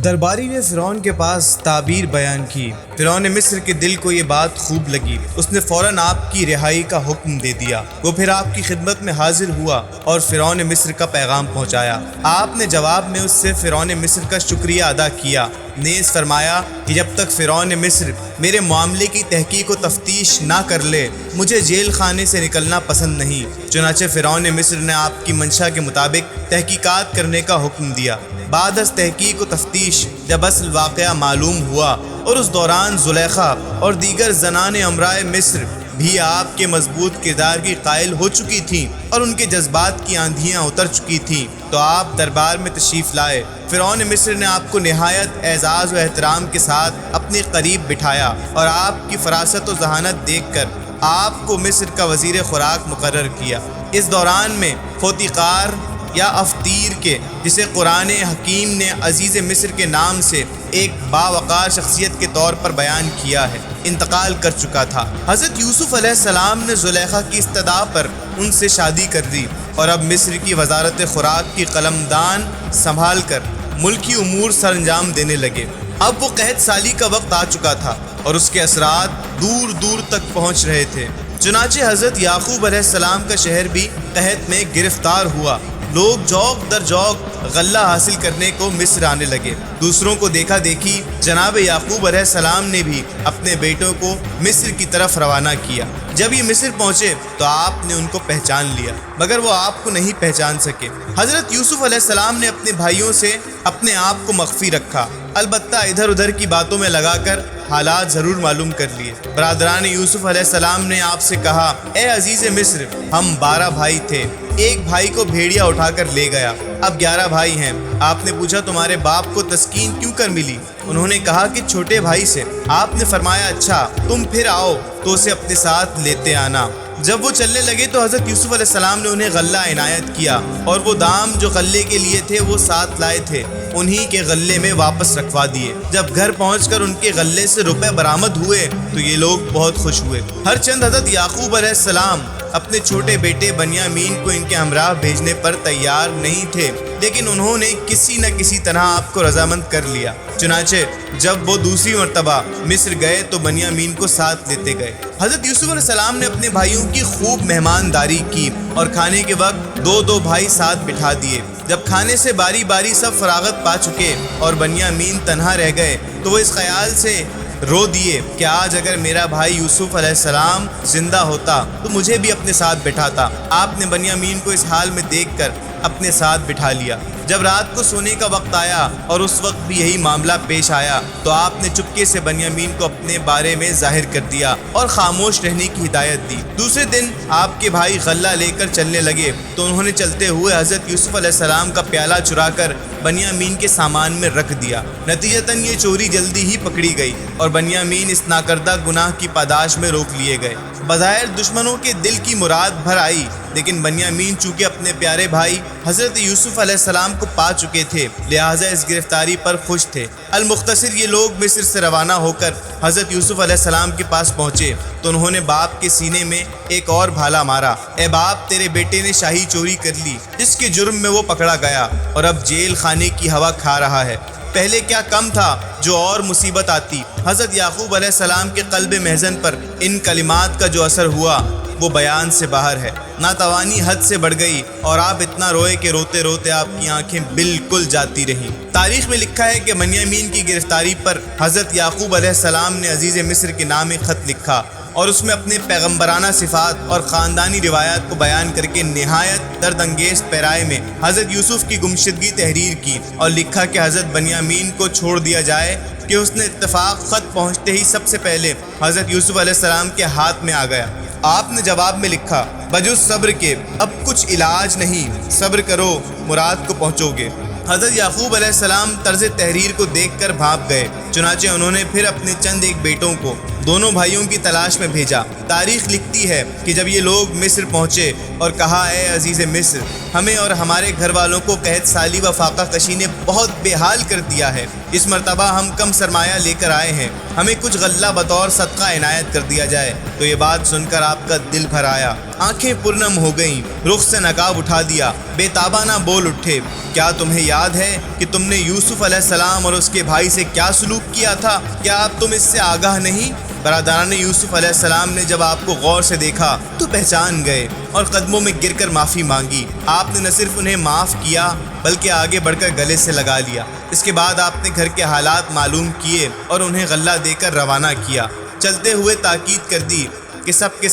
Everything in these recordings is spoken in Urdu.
درباری نے فرعون کے پاس تعبیر بیان کی۔ فرعون مصر کے دل کو یہ بات خوب لگی۔ اس نے فوراً آپ کی رہائی کا حکم دے دیا۔ وہ پھر آپ کی خدمت میں حاضر ہوا اور فرعون مصر کا پیغام پہنچایا۔ آپ نے جواب میں اس سے فرعون مصر کا شکریہ ادا کیا، نیز فرمایا کہ جب تک فرعون مصر میرے معاملے کی تحقیق و تفتیش نہ کر لے، مجھے جیل خانے سے نکلنا پسند نہیں۔ چنانچہ فرعون مصر نے آپ کی منشا کے مطابق تحقیقات کرنے کا حکم دیا۔ بعد از تحقیق و تفتیش جب اصل واقعہ معلوم ہوا اور اس دوران زلیخا اور دیگر زنان امرائے مصر بھی آپ کے مضبوط کردار کی قائل ہو چکی تھیں اور ان کے جذبات کی آندھیاں اتر چکی تھیں، تو آپ دربار میں تشریف لائے۔ فرعون مصر نے آپ کو نہایت اعزاز و احترام کے ساتھ اپنے قریب بٹھایا اور آپ کی فراست و ذہانت دیکھ کر آپ کو مصر کا وزیر خوراک مقرر کیا۔ اس دوران میں فوتیقار یا افطیر کے، جسے قرآن حکیم نے عزیز مصر کے نام سے ایک باوقار شخصیت کے طور پر بیان کیا ہے، انتقال کر چکا تھا۔ حضرت یوسف علیہ السلام نے زلیخا کی استدعا پر ان سے شادی کر دی اور اب مصر کی وزارت خوراک کی قلمدان سنبھال کر ملکی امور سر انجام دینے لگے۔ اب وہ قحط سالی کا وقت آ چکا تھا اور اس کے اثرات دور دور تک پہنچ رہے تھے۔ چنانچہ حضرت یعقوب علیہ السلام کا شہر بھی قحط میں گرفتار ہوا۔ لوگ جوق در جوق غلہ حاصل کرنے کو مصر آنے لگے۔ دوسروں کو دیکھا دیکھی جناب یعقوب علیہ السلام نے بھی اپنے بیٹوں کو مصر کی طرف روانہ کیا۔ جب یہ مصر پہنچے تو آپ نے ان کو پہچان لیا، مگر وہ آپ کو نہیں پہچان سکے۔ حضرت یوسف علیہ السلام نے اپنے بھائیوں سے اپنے آپ کو مخفی رکھا، البتہ ادھر ادھر کی باتوں میں لگا کر حالات ضرور معلوم کر لیے۔ برادران یوسف علیہ السلام نے آپ سے کہا، اے عزیز مصر، ہم 12 بھائی تھے، ایک بھائی کو بھیڑیا اٹھا کر لے گیا، اب 11 بھائی ہیں۔ آپ نے پوچھا تمہارے باپ کو تسکین کیوں کر ملی؟ انہوں نے کہا کہ چھوٹے بھائی سے۔ آپ نے فرمایا اچھا، تم پھر آؤ تو اسے اپنے ساتھ لیتے آنا۔ جب وہ چلنے لگے تو حضرت یوسف علیہ السلام نے انہیں غلہ عنایت کیا اور وہ دام جو غلے کے لیے تھے وہ ساتھ لائے تھے، انہی کے غلے میں واپس رکھوا دیے۔ جب گھر پہنچ کر ان کے غلے سے روپے برآمد ہوئے تو یہ لوگ بہت خوش ہوئے۔ ہر چند حضرت یعقوب علیہ السلام اپنے چھوٹے بیٹے بنیامین کو ان کے ہمراہ بھیجنے پر تیار نہیں تھے، لیکن انہوں نے کسی نہ کسی طرح آپ کو رضامند کر لیا۔ چنانچہ جب وہ دوسری مرتبہ مصر گئے تو بنیامین کو ساتھ لیتے گئے۔ حضرت یوسف علیہ السلام نے اپنے بھائیوں کی خوب مہمانداری کی اور کھانے کے وقت 2 بھائی ساتھ بٹھا دیے۔ جب کھانے سے باری باری سب فراغت پا چکے اور بنیامین تنہا رہ گئے تو وہ اس خیال سے رو دیے کہ آج اگر میرا بھائی یوسف علیہ السلام زندہ ہوتا تو مجھے بھی اپنے ساتھ بٹھاتا۔ آپ نے بنیامین کو اس حال میں دیکھ کر اپنے ساتھ بٹھا لیا۔ جب رات کو سونے کا وقت آیا اور اس وقت بھی یہی معاملہ پیش آیا تو آپ نے چپکے سے بنیامین کو اپنے بارے میں ظاہر کر دیا اور خاموش رہنے کی ہدایت دی۔ دوسرے دن آپ کے بھائی غلہ لے کر چلنے لگے تو انہوں نے چلتے ہوئے حضرت یوسف علیہ السلام کا پیالہ چرا کر بنیامین کے سامان میں رکھ دیا۔ نتیجتاً یہ چوری جلدی ہی پکڑی گئی اور بنیامین اس ناکردہ گناہ کی پاداش میں روک لیے گئے۔ بظاہر دشمنوں کے دل کی مراد بھر آئی، لیکن بنیامین چونکہ اپنے پیارے بھائی حضرت یوسف علیہ السلام کو پا چکے تھے لہٰذا اس گرفتاری پر خوش تھے۔ المختصر یہ لوگ مصر سے روانہ ہو کر حضرت یوسف علیہ السلام کے پاس پہنچے تو انہوں نے باپ کے سینے میں ایک اور بھالا مارا۔ اے باپ، تیرے بیٹے نے شاہی چوری کر لی، جس کے جرم میں وہ پکڑا گیا اور اب جیل خانے کی ہوا کھا رہا ہے۔ پہلے کیا کم تھا جو اور مصیبت آتی۔ حضرت یعقوب علیہ السلام کے قلب محزن پر ان کلمات کا جو اثر ہوا وہ بیان سے باہر ہے۔ ناتوانی حد سے بڑھ گئی اور آپ اتنا روئے کہ روتے روتے آپ کی آنکھیں بالکل جاتی رہیں۔ تاریخ میں لکھا ہے کہ بنیامین کی گرفتاری پر حضرت یعقوب علیہ السلام نے عزیز مصر کے نام ایک خط لکھا اور اس میں اپنے پیغمبرانہ صفات اور خاندانی روایات کو بیان کر کے نہایت درد انگیز پیرائے میں حضرت یوسف کی گمشدگی تحریر کی اور لکھا کہ حضرت بنیامین کو چھوڑ دیا جائے کہ اس نے اتفاق خط پہنچتے ہی سب سے پہلے حضرت یوسف علیہ السلام کے ہاتھ میں آ گیا۔ آپ نے جواب میں لکھا، بجز صبر کے اب کچھ علاج نہیں، صبر کرو مراد کو پہنچو گے۔ حضرت یعقوب علیہ السلام طرز تحریر کو دیکھ کر بھانپ گئے چنانچہ انہوں نے پھر اپنے چند ایک بیٹوں کو دونوں بھائیوں کی تلاش میں بھیجا۔ تاریخ لکھتی ہے کہ جب یہ لوگ مصر پہنچے اور کہا اے عزیز مصر، ہمیں اور ہمارے گھر والوں کو قحط سالی و فاقہ کشی نے بہت بے حال کر دیا ہے، اس مرتبہ ہم کم سرمایہ لے کر آئے ہیں، ہمیں کچھ غلہ بطور صدقہ عنایت کر دیا جائے۔ تو یہ بات سن کر آپ کا دل بھر آیا، آنکھیں پرنم ہو گئیں، رخ سے نقاب اٹھا دیا، بے تابانہ بول اٹھے، کیا تمہیں یاد ہے کہ تم نے یوسف علیہ السلام اور اس کے بھائی سے کیا سلوک کیا تھا؟ کیا اب تم اس سے آگاہ نہیں؟ برادران یوسف علیہ السلام نے جب آپ کو غور سے دیکھا تو پہچان گئے اور قدموں میں گر کر معافی مانگی۔ آپ نے نہ صرف انہیں معاف کیا بلکہ آگے بڑھ کر گلے سے لگا لیا۔ اس کے بعد آپ نے گھر کے حالات معلوم کیے اور انہیں غلہ دے کر روانہ کیا۔ چلتے ہوئے تاکید کر دی کہ سب کے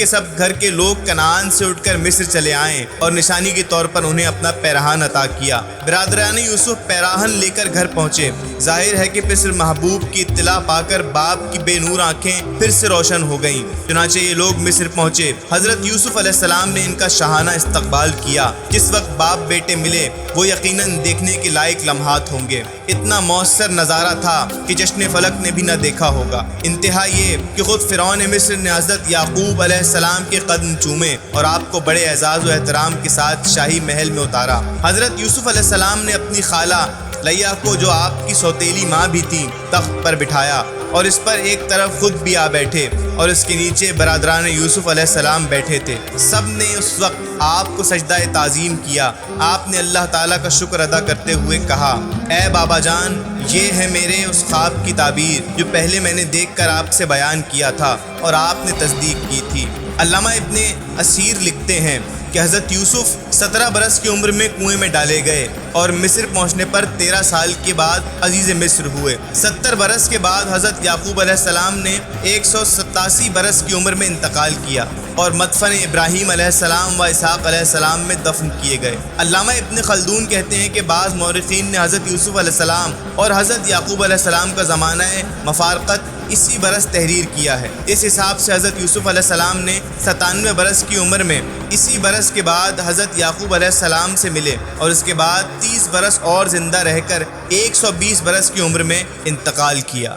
سب گھر کے لوگ کنعان سے اٹھ کر مصر چلے آئیں اور نشانی کے طور پر انہیں اپنا پیراہن عطا کیا۔ برادران یوسف پیراہن لے کر گھر پہنچے۔ ظاہر ہے کہ مصر محبوب کی اطلاع پا کر باپ کی بے نور آنکھیں پھر سے روشن ہو گئیں۔ چنانچہ یہ لوگ مصر پہنچے۔ حضرت یوسف علیہ السلام نے ان کا شاہانہ استقبال کیا۔ جس وقت باپ بیٹے ملے وہ یقیناً دیکھنے کے لائق لمحات ہوں گے۔ اتنا مؤثر نظارہ تھا کہ جشن فلک نے بھی نہ دیکھا ہوگا۔ انتہا یہ کہ خود فرعون مصر نے حضرت یعقوب علیہ السلام کے قدم چومے اور آپ کو بڑے اعزاز و احترام کے ساتھ شاہی محل میں اتارا۔ حضرت یوسف علیہ السلام نے اپنی خالہ لیہ کو، جو آپ کی سوتیلی ماں بھی تھی، تخت پر بٹھایا اور اس پر ایک طرف خود بھی آ بیٹھے اور اس کے نیچے برادران یوسف علیہ السلام بیٹھے تھے۔ سب نے اس وقت آپ کو سجدہ تعظیم کیا۔ آپ نے اللہ تعالیٰ کا شکر ادا کرتے ہوئے کہا، اے بابا جان، یہ ہے میرے اس خواب کی تعبیر جو پہلے میں نے دیکھ کر آپ سے بیان کیا تھا اور آپ نے تصدیق کی تھی۔ علامہ ابن اسیر لکھتے ہیں کہ حضرت یوسف 17 برس کی عمر میں کنویں میں ڈالے گئے اور مصر پہنچنے پر 13 سال کے بعد عزیز مصر ہوئے۔ 70 برس کے بعد حضرت یعقوب علیہ السلام نے 187 برس کی عمر میں انتقال کیا اور مدفن ابراہیم علیہ السلام و اسحاق علیہ السلام میں دفن کیے گئے۔ علامہ ابن خلدون کہتے ہیں کہ بعض مورخین نے حضرت یوسف علیہ السلام اور حضرت یعقوب علیہ السلام کا زمانہ مفارقت اسی برس تحریر کیا ہے۔ اس حساب سے حضرت یوسف علیہ السلام نے 97 برس کی عمر میں اسی برس کے بعد حضرت یعقوب علیہ السلام سے ملے اور اس کے بعد 30 برس اور زندہ رہ کر 120 برس کی عمر میں انتقال کیا۔